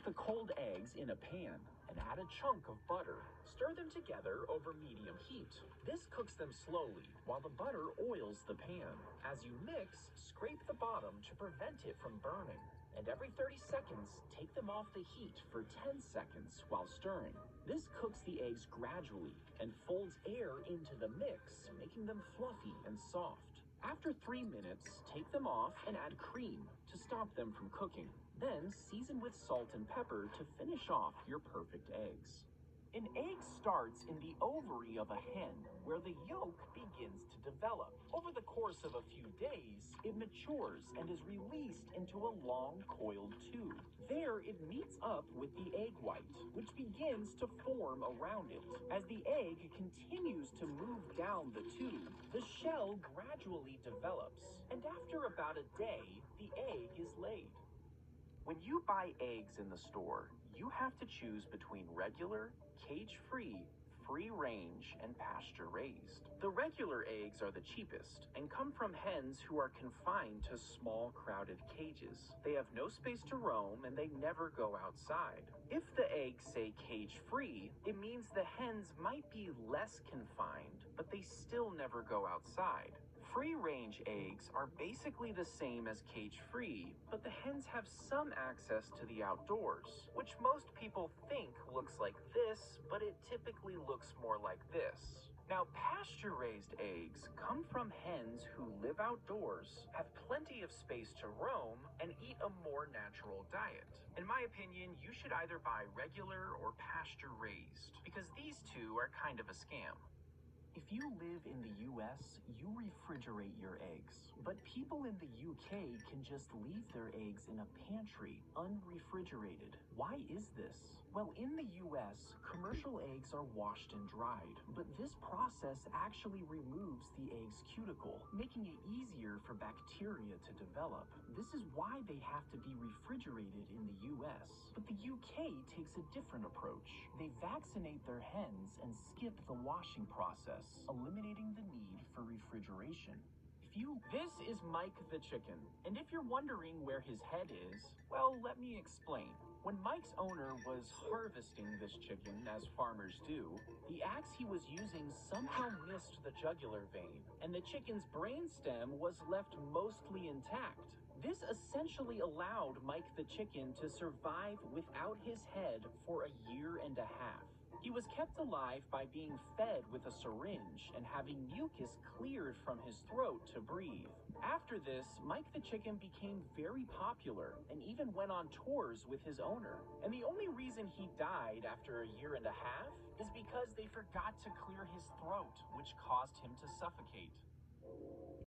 the cold eggs in a pan and add a chunk of butter. Stir them together over medium heat. This cooks them slowly while the butter oils the pan. As you mix, scrape the bottom to prevent it from burning. And every 30 seconds, take them off the heat for 10 seconds while stirring. This cooks the eggs gradually and folds air into the mix, making them fluffy and soft. After 3 minutes, take them off and add cream to stop them from cooking. Then season with salt and pepper to finish off your perfect eggs. An egg starts in the ovary of a hen, where the yolk begins to develop. Over the course of a few days, it matures and is released into a long coiled tube. There, it meets up with the egg white, which begins to form around it. As the egg continues to move down the tube, the shell gradually develops, and after about a day, the egg is laid. When you buy eggs in the store, you have to choose between regular, cage-free, free-range, and pasture-raised. The regular eggs are the cheapest and come from hens who are confined to small, crowded cages. They have no space to roam and they never go outside. If the eggs say cage-free, it means the hens might be less confined, but they still never go outside. Free-range eggs are basically the same as cage-free, but the hens have some access to the outdoors, which most people think looks like this, but it typically looks more like this. Now, pasture-raised eggs come from hens who live outdoors, have plenty of space to roam, and eat a more natural diet. In my opinion, you should either buy regular or pasture-raised, because these two are kind of a scam. If you live in the US, you refrigerate your eggs. But people in the UK can just leave their eggs in a pantry, unrefrigerated. Why is this? Well, in the US, commercial eggs are washed and dried, but this process actually removes the egg's cuticle, making it easier for bacteria to develop. This is why they have to be refrigerated in the US. But the UK takes a different approach. They vaccinate their hens and skip the washing process, eliminating the need for refrigeration. This is Mike the chicken, and if you're wondering where his head is, well, let me explain. When Mike's owner was harvesting this chicken, as farmers do, the axe he was using somehow missed the jugular vein, and the chicken's brainstem was left mostly intact. This essentially allowed Mike the chicken to survive without his head for a year and a half. He was kept alive by being fed with a syringe and having mucus cleared from his throat to breathe. After this, Mike the chicken became very popular and even went on tours with his owner. And the only reason he died after a year and a half is because they forgot to clear his throat, which caused him to suffocate.